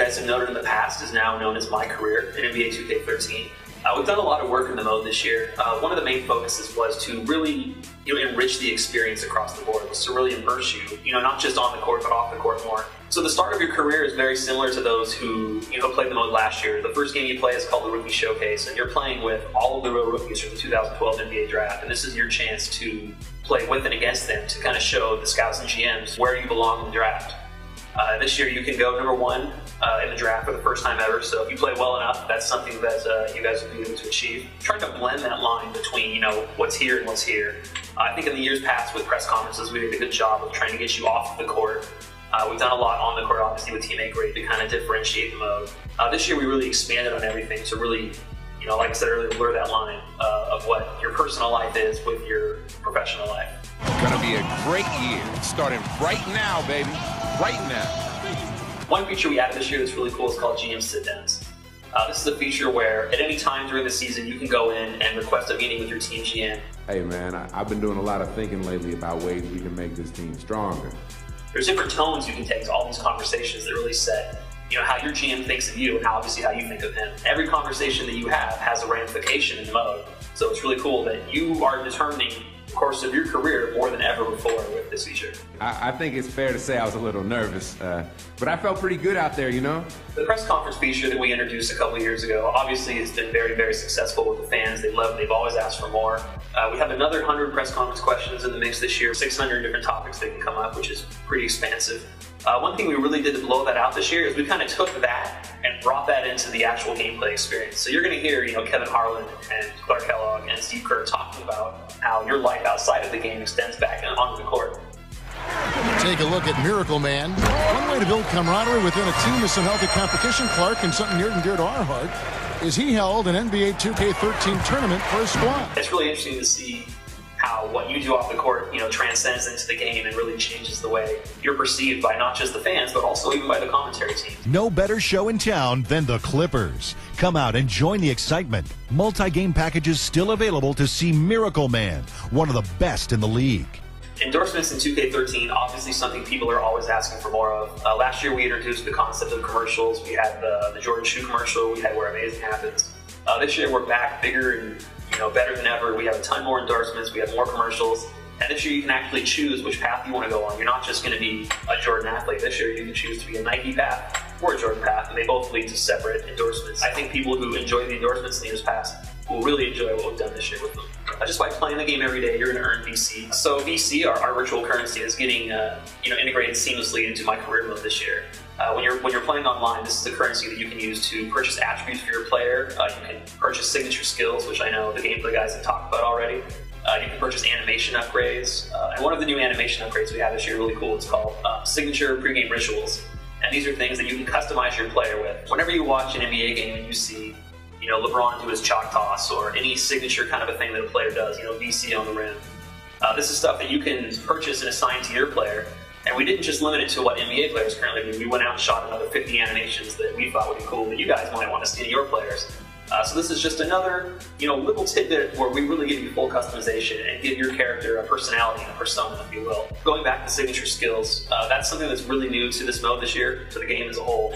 guys have noted in the past, is now known as MyCareer in NBA 2K13. We've done a lot of work in the mode this year. One of the main focuses was to really enrich the experience across the board, was to really immerse you, not just on the court, but off the court more. So the start of your career is very similar to those who played the mode last year. The first game you play is called the Rookie Showcase, and you're playing with all of the real rookies from the 2012 NBA Draft, and this is your chance to play with and against them to kind of show the scouts and GMs where you belong in the draft. This year you can go number 1 in the draft for the first time ever, so if you play well enough, that's something that you guys will be able to achieve. Trying to blend that line between what's here and what's here. I think in the years past with press conferences, we did a good job of trying to get you off the court. We've done a lot on the court, obviously, with Teammate Grade to kind of differentiate the mode. This year we really expanded on everything to really, like I said earlier, blur that line of what your personal life is with your professional life. Gonna be a great year, starting right now, baby, right now. One feature we added this year that's really cool is called GM Sit-Downs. This is a feature where at any time during the season you can go in and request a meeting with your team GM. Hey man, I've been doing a lot of thinking lately about ways we can make this team stronger. There's different tones you can take to all these conversations that really set how your GM thinks of you and obviously how you think of him. Every conversation that you have has a ramification in the mode, so it's really cool that you are determining the course of your career more than ever before with this feature. I think it's fair to say I was a little nervous, but I felt pretty good out there, The press conference feature that we introduced a couple of years ago, obviously has been very, very successful with the fans. They love it. They've always asked for more. We have another 100 press conference questions in the mix this year, 600 different topics that can come up, which is pretty expansive. One thing we really did to blow that out this year is we kind of took that and brought that into the actual gameplay experience. So you're going to hear, Kevin Harlan and Clark Kellogg and Steve Kerr talking about how your life outside of the game extends back onto the court. Take a look at Miracle Man. One way to build camaraderie within a team is some healthy competition, Clark, and something near and dear to our heart is he held an NBA 2K13 tournament for his squad. It's really interesting to see how what you do off the court, transcends into the game and really changes the way you're perceived by not just the fans, but also even by the commentary team. No better show in town than the Clippers. Come out and join the excitement. Multi-game packages still available to see Miracle Man, one of the best in the league. Endorsements in 2K13, obviously something people are always asking for more of. Last year we introduced the concept of commercials. We had the Jordan Shoe commercial. We had Where Amazing Happens. This year we're back bigger and better than ever. We have a ton more endorsements. We have more commercials. And this year you can actually choose which path you want to go on. You're not just going to be a Jordan athlete. This year you can choose to be a Nike path or a Jordan path, and they both lead to separate endorsements. I think people who enjoy the endorsements in the years past will really enjoy what we've done this year with them. Just by playing the game every day, you're going to earn VC. So VC, our virtual currency, is getting integrated seamlessly into MyCareer mode this year. When you're playing online, this is the currency that you can use to purchase attributes for your player. You can purchase signature skills, which I know the gameplay guys have talked about already. You can purchase animation upgrades. And one of the new animation upgrades we have this year, really cool, it's called Signature Pregame Rituals. And these are things that you can customize your player with. Whenever you watch an NBA game and you see LeBron do his chalk toss or any signature kind of a thing that a player does, VC on the rim. This is stuff that you can purchase and assign to your player. And we didn't just limit it to what NBA players currently do. We went out and shot another 50 animations that we thought would be cool that you guys might want to see in your players. So this is just another, little tidbit where we really give you full customization and give your character a personality and a persona, if you will. Going back to signature skills, that's something that's really new to this mode this year, to the game as a whole.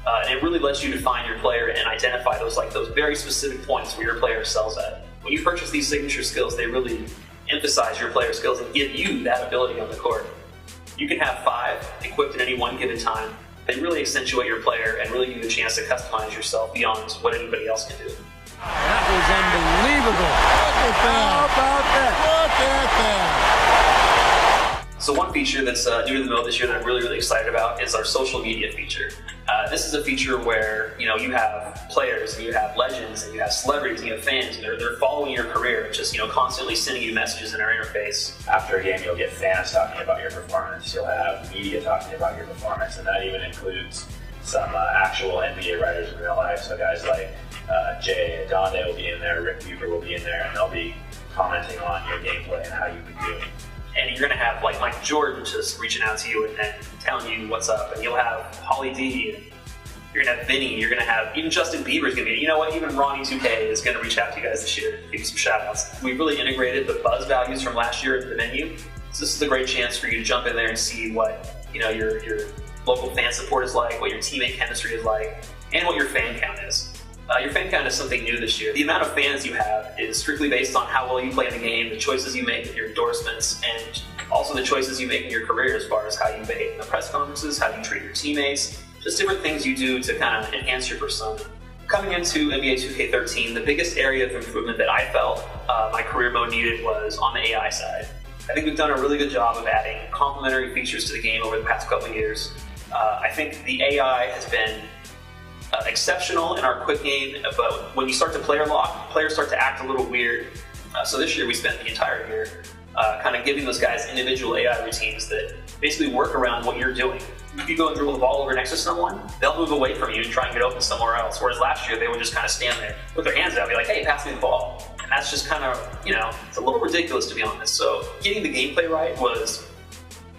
And it really lets you define your player and identify those very specific points where your player excels at. When you purchase these signature skills, they really emphasize your player skills and give you that ability on the court. You can have 5 equipped at any one given time. They really accentuate your player and really give you a chance to customize yourself beyond what anybody else can do. That was unbelievable. Look at that. How about that? Look at that. So one feature that's new to the mode this year that I'm really, really excited about is our social media feature. This is a feature where you have players and you have legends and you have celebrities and you have fans and they're following your career and just constantly sending you messages in our interface. After a game, you'll get fans talking about your performance. You'll have media talking about your performance, and that even includes some actual NBA writers in real life. So guys like Jay Donde will be in there, Rick Weaver will be in there, and they'll be commenting on your gameplay and how you've been doing. And you're going to have like Michael Jordan just reaching out to you and telling you what's up. And you'll have Holly D, and you're going to have Vinny, you're going to have even Justin Bieber's going to be, even Ronnie 2K is going to reach out to you guys this year, give you some shout outs. We really integrated the buzz values from last year into the menu. So this is a great chance for you to jump in there and see what, your local fan support is like, what your teammate chemistry is like, and what your fan count is. Your fan count is something new this year. The amount of fans you have is strictly based on how well you play in the game, the choices you make in your endorsements, and also the choices you make in your career as far as how you behave in the press conferences, how you treat your teammates, just different things you do to kind of enhance your persona. Coming into NBA 2K13, the biggest area of improvement that I felt my career mode needed was on the AI side. I think we've done a really good job of adding complementary features to the game over the past couple of years. I think the AI has been exceptional in our quick game, but when you start to player lock, players start to act a little weird. So this year we spent the entire year kind of giving those guys individual AI routines that basically work around what you're doing. If you go and dribble the ball over next to someone, they'll move away from you and try and get open somewhere else. Whereas last year they would just kind of stand there, put their hands out, be like, hey, pass me the ball. And that's just kind of, it's a little ridiculous, to be honest. So getting the gameplay right was,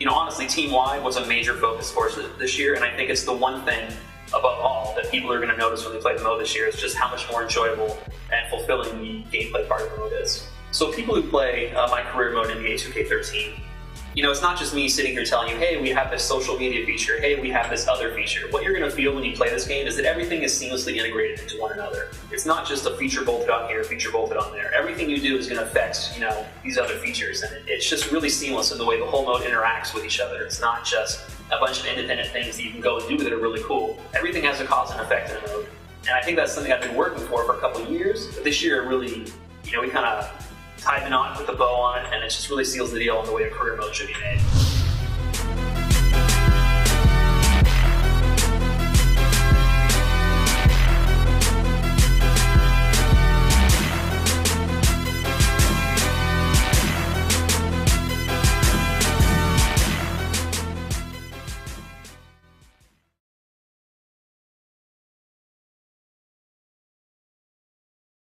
honestly, team-wide was a major focus for us this year. And I think it's the one thing above all that people are going to notice when they play the mode this year is just how much more enjoyable and fulfilling the gameplay part of the mode is. So people who play my career mode in NBA 2K13, it's not just me sitting here telling you, hey, we have this social media feature, hey, we have this other feature. What you're going to feel when you play this game is that everything is seamlessly integrated into one another. It's not just a feature bolted on here, a feature bolted on there. Everything you do is going to affect, these other features, and it's just really seamless in the way the whole mode interacts with each other. It's not just a bunch of independent things that you can go and do that are really cool. Everything has a cause and effect in a mode. And I think that's something I've been working for a couple of years, but this year really, we kind of tied the knot, put the bow on it, and it just really seals the deal on the way a career mode should be made.